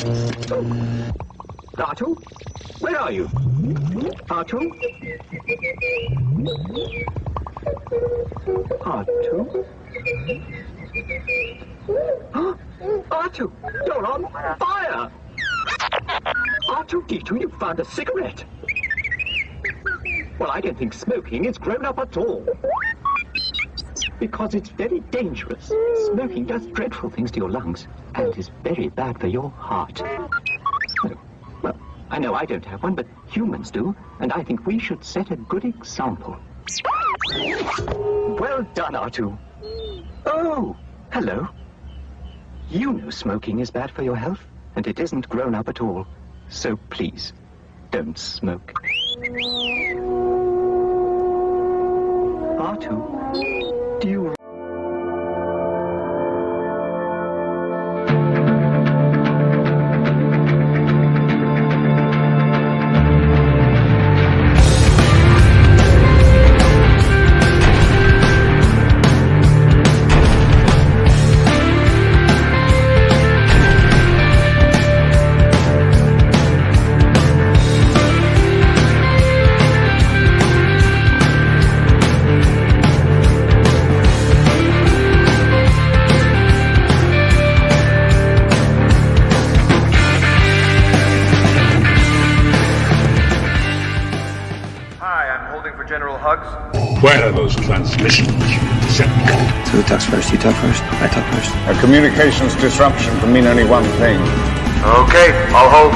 Oh. Artu? Where are you? Artu? Artu? Huh? Artu, you're on fire! R2-D2, you found a cigarette. Well, I don't think smoking is grown up at all. Because it's very dangerous. Smoking does dreadful things to your lungs and is very bad for your heart. Well, I know I don't have one, but humans do, and I think we should set a good example. Well done, R2. Oh, hello. You know smoking is bad for your health, and it isn't grown up at all. So please, don't smoke. R2, do you... Where are those transmissions you sent? So who talks first? You talk first? I talk first. A communications disruption can mean only one thing. Okay, I'll hold.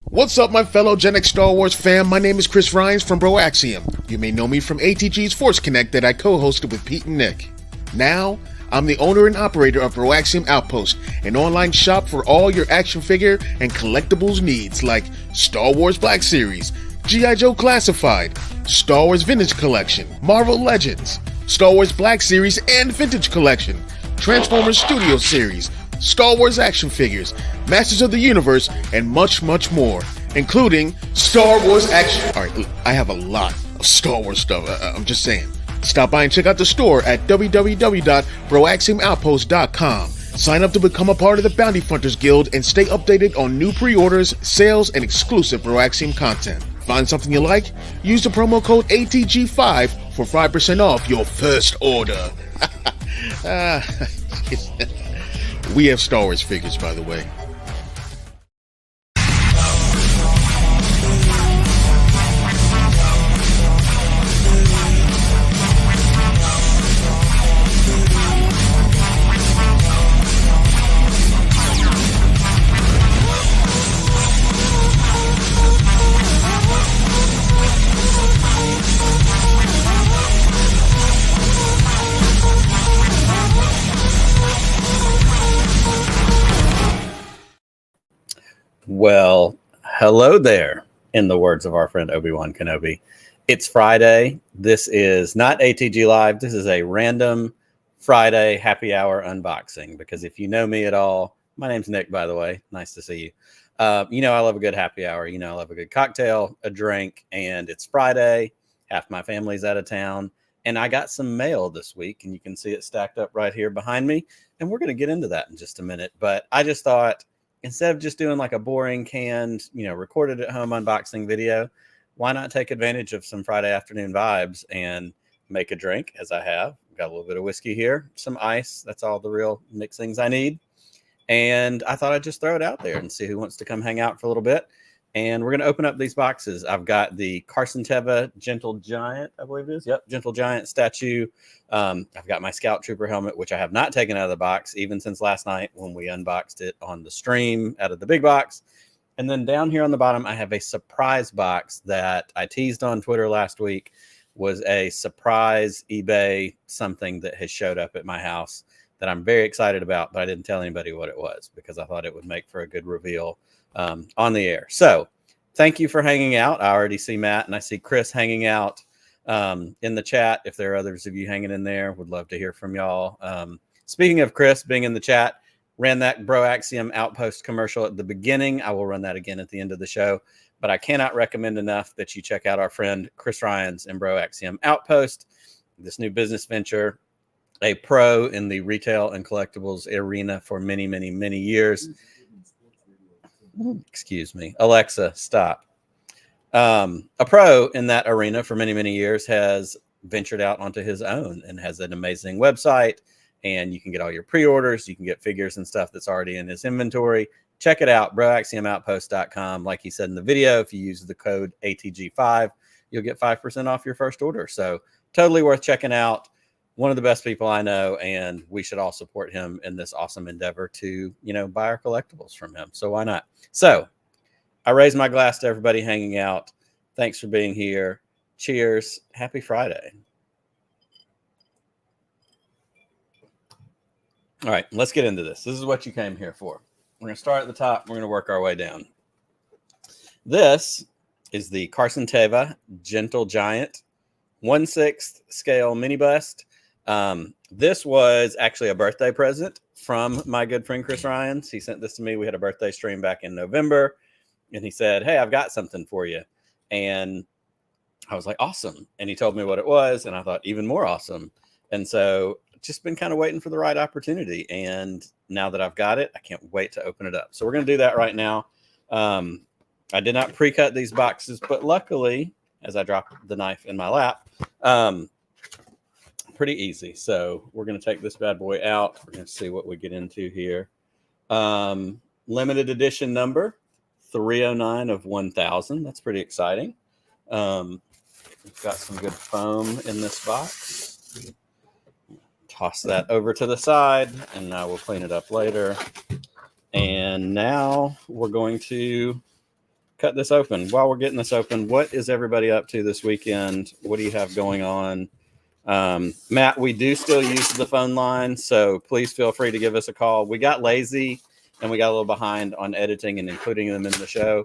What's up, my fellow Gen X Star Wars fam? My name is Chris Rhines from Broaxium. You may know me from ATG's Force Connect that I co-hosted with Pete and Nick. Now, I'm the owner and operator of Broaxium Outpost, an online shop for all your action figure and collectibles needs like Star Wars Black Series, G.I. Joe Classified, Star Wars Vintage Collection, Marvel Legends, Star Wars Black Series and Vintage Collection, Transformers Studio Series, Star Wars action figures, Masters of the Universe, and much, much more, including Star Wars action. Alright, I have a lot of Star Wars stuff, I'm just saying. Stop by and check out the store at www.broaxiumoutpost.com. Sign up to become a part of the Bounty Hunters Guild and stay updated on new pre-orders, sales, and exclusive Broaxium content. Find something you like? Use the promo code ATG5 for 5% off your first order. We have Star Wars figures, by the way. Well, hello there, in the words of our friend Obi-Wan Kenobi. It's Friday. This is not ATG Live. This is a random Friday happy hour unboxing, because if you know me at all, my name's Nick, by the way. Nice to see you. You know I love a good happy hour. You know I love a good cocktail, a drink, and it's Friday. Half my family's out of town, and I got some mail this week, and you can see it stacked up right here behind me, and we're going to get into that in just a minute. But I just thought, instead of just doing like a boring canned, recorded at home unboxing video, why not take advantage of some Friday afternoon vibes and make a drink, as I have. Got a little bit of whiskey here, some ice. That's all the real mixings I need. And I thought I'd just throw it out there and see who wants to come hang out for a little bit. And we're going to open up these boxes. I've got the Carson Teva Gentle Giant, I believe it is. Yep, Gentle Giant statue. I've got my Scout Trooper helmet, which I have not taken out of the box, even since last night when we unboxed it on the stream out of the big box. And then down here on the bottom, I have a surprise box that I teased on Twitter last week. Was a surprise eBay something that has showed up at my house that I'm very excited about, but I didn't tell anybody what it was because I thought it would make for a good reveal on the air. So thank you for hanging out. I already see Matt and I see Chris hanging out in the chat. If there are others of you hanging in there, would love to hear from y'all. Speaking of Chris being in the chat, ran that Broaxium Outpost commercial at the beginning. I will run that again at the end of the show, but I cannot recommend enough that you check out our friend Chris Rhines and Broaxium Outpost. this new business venture, a pro in the retail and collectibles arena for many, many, many years. Excuse me. Alexa, stop. A pro in that arena for many, many years has ventured out onto his own and has an amazing website, and you can get all your pre-orders. You can get figures and stuff that's already in his inventory. Check it out, broaxiumoutpost.com. Like he said in the video, if you use the code ATG5, you'll get 5% off your first order. So totally worth checking out. One of the best people I know, and we should all support him in this awesome endeavor to, buy our collectibles from him. So why not? So I raise my glass to everybody hanging out. Thanks for being here. Cheers. Happy Friday. All right, let's get into this. This is what you came here for. We're going to start at the top. We're going to work our way down. This is the Carson Teva Gentle Giant 1/6 scale mini bust. This was actually a birthday present from my good friend Chris Ryans. He sent this to me. We had a birthday stream back in November, and he said, "Hey, I've got something for you." And I was like, "Awesome." And he told me what it was, and I thought, even more awesome. And so just been kind of waiting for the right opportunity. And now that I've got it, I can't wait to open it up. So we're going to do that right now. I did not pre-cut these boxes, but luckily, as I dropped the knife in my lap, pretty easy. So we're going to take this bad boy out. We're going to see what we get into here. Limited edition number 309 of 1000. That's pretty exciting. We've got some good foam in this box. Toss that over to the side, and now we'll clean it up later. And now we're going to cut this open. While we're getting this open, what is everybody up to this weekend? What do you have going on? Matt, we do still use the phone line, so please feel free to give us a call. We got lazy and we got a little behind on editing and including them in the show,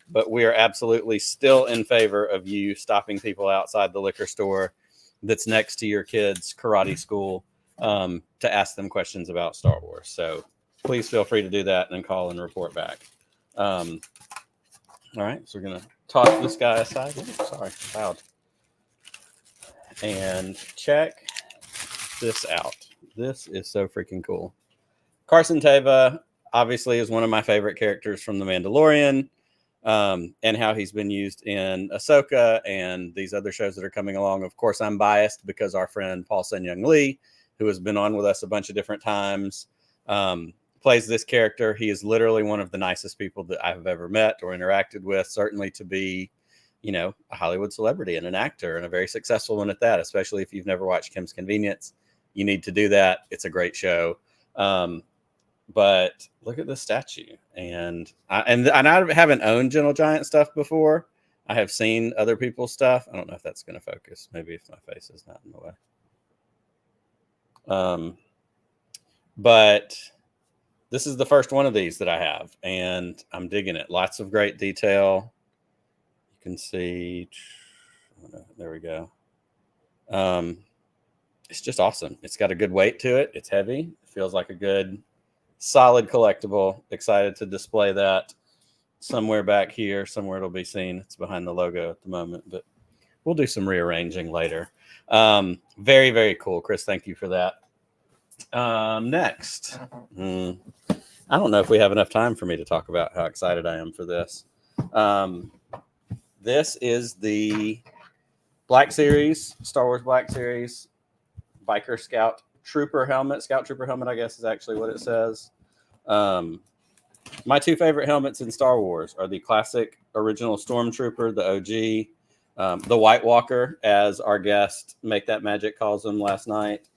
but we are absolutely still in favor of you stopping people outside the liquor store that's next to your kids' karate school to ask them questions about Star Wars. So please feel free to do that and then call and report back. All right, so we're going to toss this guy aside. Ooh, sorry, loud. And check this out. This is so freaking cool. Carson Teva obviously is one of my favorite characters from The Mandalorian, and how he's been used in Ahsoka and these other shows that are coming along. Of course, I'm biased because our friend Paul Sun-Young Lee, who has been on with us a bunch of different times, plays this character. He is literally one of the nicest people that I've ever met or interacted with, certainly to be, a Hollywood celebrity and an actor, and a very successful one at that, especially if you've never watched Kim's Convenience. You need to do that. It's a great show. But look at this statue. And I haven't owned Gentle Giant stuff before. I have seen other people's stuff. I don't know if that's going to focus. Maybe if my face is not in the way. But this is the first one of these that I have, and I'm digging it. Lots of great detail. You can see, there we go. It's just awesome. It's got a good weight to it. It's heavy. It feels like a good, solid collectible. Excited to display that somewhere back here. Somewhere it'll be seen. It's behind the logo at the moment, but we'll do some rearranging later. Very, very cool. Chris, thank you for that. Next. I don't know if we have enough time for me to talk about how excited I am for this. This is the Black Series, Star Wars Black Series Biker Scout Trooper helmet. Scout Trooper helmet, I guess, is actually what it says. My two favorite helmets in Star Wars are the classic original Stormtrooper, the OG, the White Walker, as our guest Make That Magic calls them last night.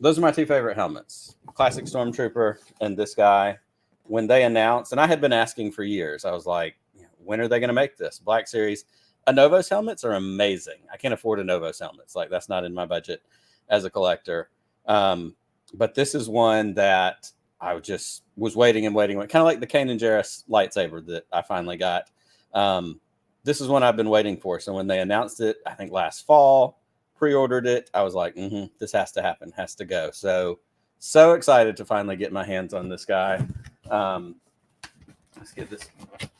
Those are my two favorite helmets, classic Stormtrooper and this guy. When they announced, and I had been asking for years, I was like, when are they going to make this? Black Series. Novos helmets are amazing. I can't afford a Novos helmets. Like, that's not in my budget as a collector. But this is one that I just was waiting and waiting. Kind of like the Kanan Jarrus lightsaber that I finally got. This is one I've been waiting for. So when they announced it, I think last fall, pre-ordered it, I was like, this has to happen, has to go. So excited to finally get my hands on this guy. Let's get this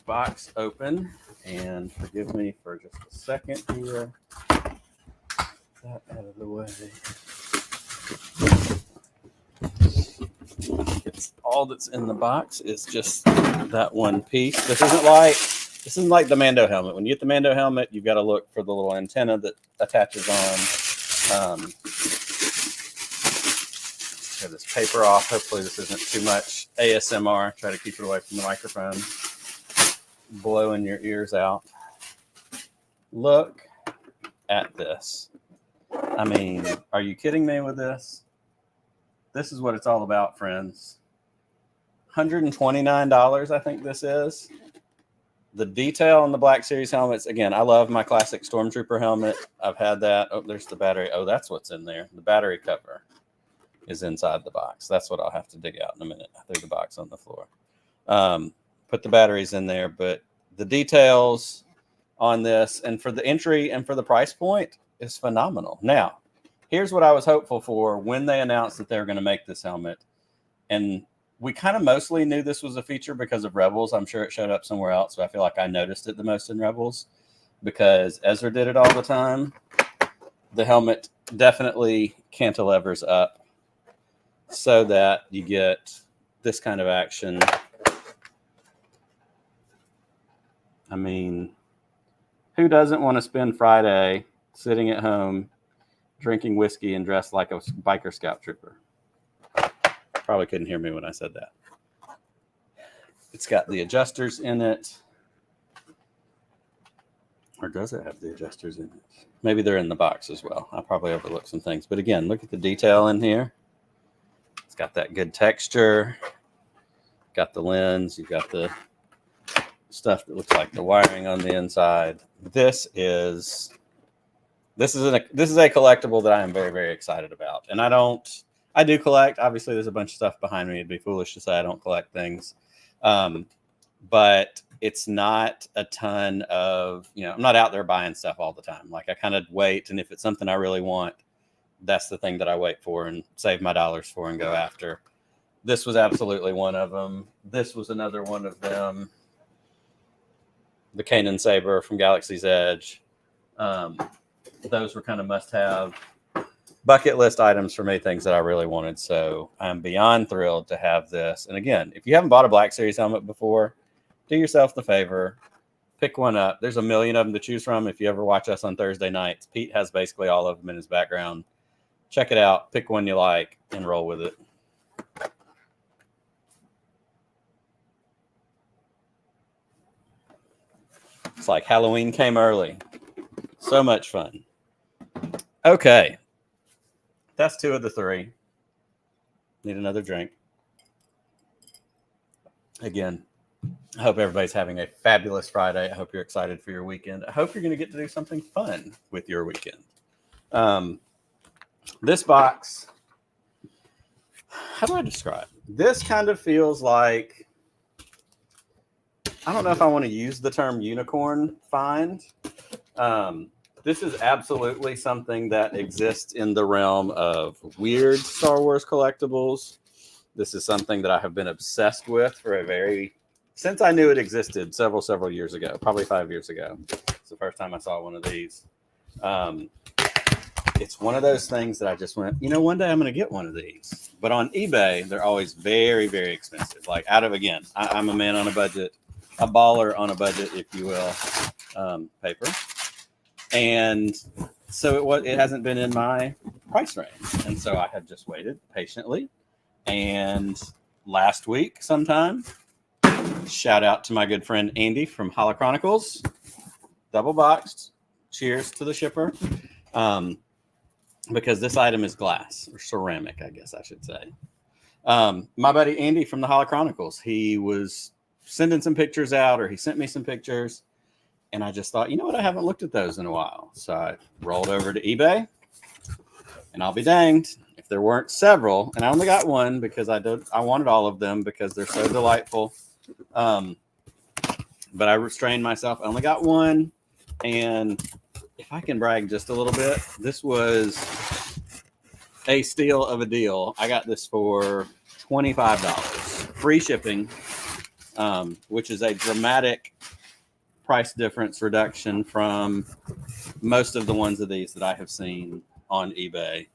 box open, and forgive me for just a second here. That out of the way. It's all that's in the box is just that one piece. This isn't like the Mando helmet. When you get the Mando helmet, you've got to look for the little antenna that attaches on. Get this paper off. Hopefully this isn't too much ASMR. Try to keep it away from the microphone. Blowing your ears out. Look at this. I mean, are you kidding me with this? This is what it's all about, friends. $129, I think this is. The detail on the Black Series helmets. Again, I love my classic Stormtrooper helmet. I've had that. Oh, there's the battery. Oh, that's what's in there. The battery cover is inside the box. That's what I'll have to dig out in a minute. I threw the box on the floor. Put the batteries in there, but the details on this and for the entry and for the price point is phenomenal. Now, here's what I was hopeful for when they announced that they were going to make this helmet. And we kind of mostly knew this was a feature because of Rebels. I'm sure it showed up somewhere else, but I feel like I noticed it the most in Rebels because Ezra did it all the time. The helmet definitely cantilevers up so that you get this kind of action. I mean, who doesn't want to spend Friday sitting at home drinking whiskey and dressed like a biker scout trooper? Probably couldn't hear me when I said that. It's got the adjusters in it. Or does it have the adjusters in it? Maybe they're in the box as well. I probably overlooked some things. But again, look at the detail in here. It's got that good texture. Got the lens. You've got the stuff that looks like the wiring on the inside. This is a collectible that I am very, very excited about. And I do collect. Obviously, there's a bunch of stuff behind me. It'd be foolish to say I don't collect things. But it's not a ton of, I'm not out there buying stuff all the time. Like I kind of wait. And if it's something I really want, that's the thing that I wait for and save my dollars for and go after. This was absolutely one of them. This was another one of them. The Kanan Saber from Galaxy's Edge. Those were kind of must-have bucket list items for me, things that I really wanted. So I'm beyond thrilled to have this. And again, if you haven't bought a Black Series helmet before, do yourself the favor. Pick one up. There's a million of them to choose from. If you ever watch us on Thursday nights, Pete has basically all of them in his background. Check it out. Pick one you like and roll with it. It's like Halloween came early. So much fun. Okay. That's 2 of the 3. Need another drink. Again, I hope everybody's having a fabulous Friday. I hope you're excited for your weekend. I hope you're going to get to do something fun with your weekend. This box, how do I describe? This kind of feels like, I don't know if I want to use the term unicorn find. This is absolutely something that exists in the realm of weird Star Wars collectibles. This is something that I have been obsessed with since I knew it existed several years ago, probably 5 years ago. It's the first time I saw one of these. It's one of those things that I just went, one day I'm going to get one of these. But on eBay, they're always very, very expensive. Like I'm a man on a budget, a baller on a budget, if you will, paper. And so it hasn't been in my price range. And so I have just waited patiently. And last week sometime, shout out to my good friend Andy from Holo Chronicles, double boxed. Cheers to the shipper. Because this item is glass or ceramic, I guess I should say. My buddy Andy from the Holo Chronicles, he was sending some pictures out, or he sent me some pictures. And I just thought, I haven't looked at those in a while. So I rolled over to eBay, and I'll be danged if there weren't several. And I only got one because I wanted all of them because they're so delightful. But I restrained myself. I only got one. And if I can brag just a little bit, this was a steal of a deal. I got this for $25, free shipping, which is a dramatic price difference reduction from most of the ones of these that I have seen on eBay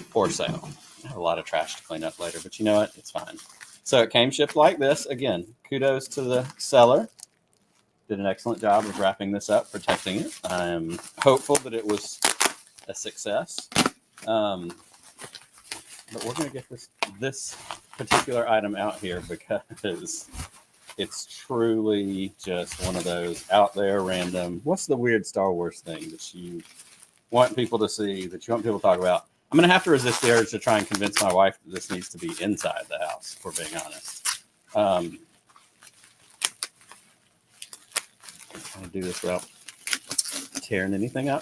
for sale. I have a lot of trash to clean up later, but you know what? It's fine. So it came shipped like this. Again, kudos to the seller. Did an excellent job of wrapping this up, protecting it. I'm hopeful that it was a success. But we're going to get this particular item out here because it's truly just one of those out there random. What's the weird Star Wars thing that you want people to see, that you want people to talk about? I'm going to have to resist the urge to try and convince my wife that this needs to be inside the house, if we're being honest. I'm going to do this without tearing anything up.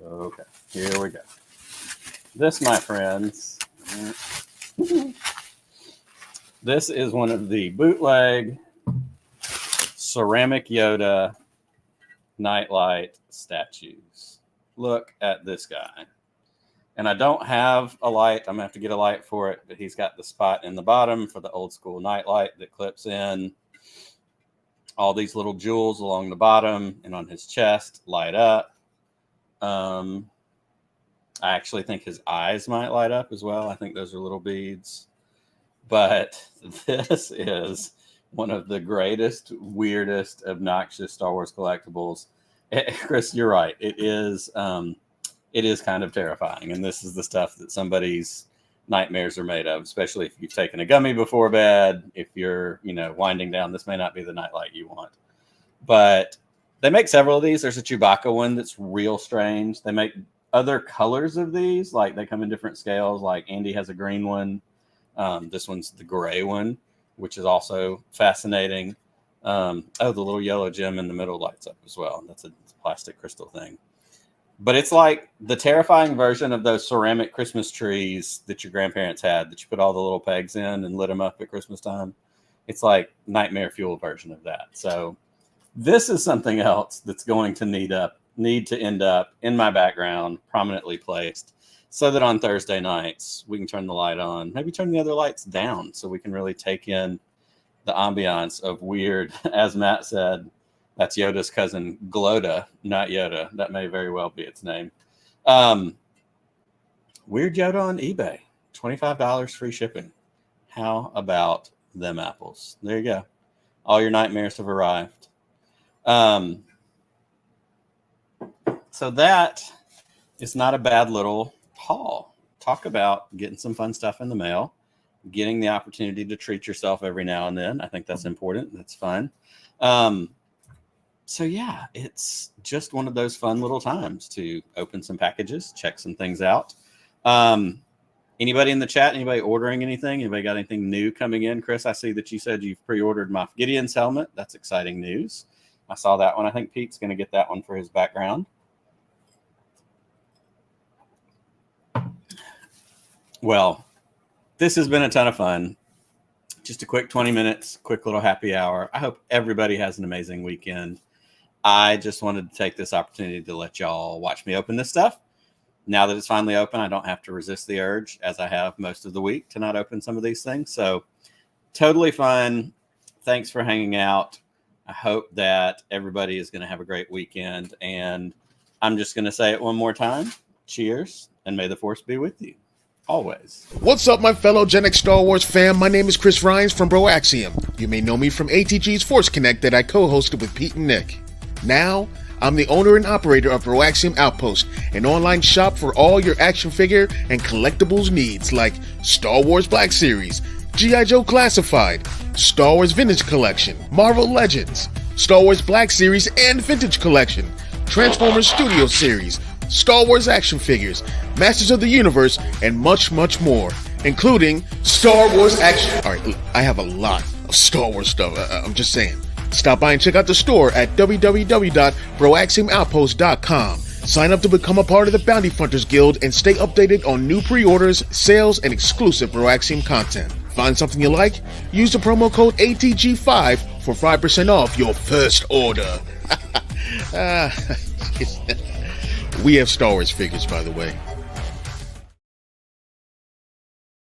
Okay, here we go. This, my friends, this is one of the bootleg ceramic Yoda nightlight statues. Look at this guy. And I don't have a light. I'm going to have to get a light for it, but he's got the spot in the bottom for the old school nightlight that clips in. All these little jewels along the bottom and on his chest light up. I actually think his eyes might light up as well. I think those are little beads. But this is one of the greatest, weirdest, obnoxious Star Wars collectibles. Chris, you're right. It is kind of terrifying. And this is the stuff that somebody's nightmares are made of, especially if you've taken a gummy before bed. If you're, winding down, this may not be the nightlight you want. But they make several of these. There's a Chewbacca one that's real strange. They make other colors of these. Like, they come in different scales. Like, Andy has a green one. This one's the gray one, which is also fascinating. The little yellow gem in the middle lights up as well. That's a plastic crystal thing. But it's like the terrifying version of those ceramic Christmas trees that your grandparents had, that you put all the little pegs in and lit them up at Christmas time. It's like nightmare fuel version of that. So this is something else that's going to need to end up in my background, prominently placed, so that on Thursday nights we can turn the light on, maybe turn the other lights down so we can really take in the ambiance of weird, as Matt said. That's Yoda's cousin, Gloda, not Yoda. That may very well be its name. Weird Yoda on eBay. $25 free shipping. How about them apples? There you go. All your nightmares have arrived. So that is not a bad little haul. Talk about getting some fun stuff in the mail, getting the opportunity to treat yourself every now and then. I think that's important. That's fun. So yeah, it's just one of those fun little times to open some packages, check some things out. Anybody in the chat, anybody ordering anything? Anybody got anything new coming in? Chris, I see that you said you've pre-ordered Moff Gideon's helmet. That's exciting news. I saw that one. I think Pete's going to get that one for his background. Well, this has been a ton of fun. Just a quick 20 minutes, quick little happy hour. I hope everybody has an amazing weekend. I just wanted to take this opportunity to let y'all watch me open this stuff. Now that it's finally open, I don't have to resist the urge, as I have most of the week, to not open some of these things. So totally fun. Thanks for hanging out. I hope that everybody is going to have a great weekend. And I'm just going to say it one more time. Cheers, and may the force be with you. Always. What's up, my fellow Gen X Star Wars fam? My name is Chris Rhines from Broaxium. You may know me from ATG's Force Connect that I co-hosted with Pete and Nick. Now, I'm the owner and operator of Broaxium Outpost, an online shop for all your action figure and collectibles needs like Star Wars Black Series, G.I. Joe Classified, Star Wars Vintage Collection, Marvel Legends, Star Wars Black Series and Vintage Collection, Transformers Studio Series, Star Wars action figures, Masters of the Universe, and much, much more, including Star Wars action. All right, I have a lot of Star Wars stuff. I'm just saying. Stop by and check out the store at www.broaxiumoutpost.com. Sign up to become a part of the Bounty Hunters Guild and stay updated on new pre-orders, sales, and exclusive Broaxium content. Find something you like? Use the promo code ATG5 for 5% off your first order. We have Star Wars figures, by the way.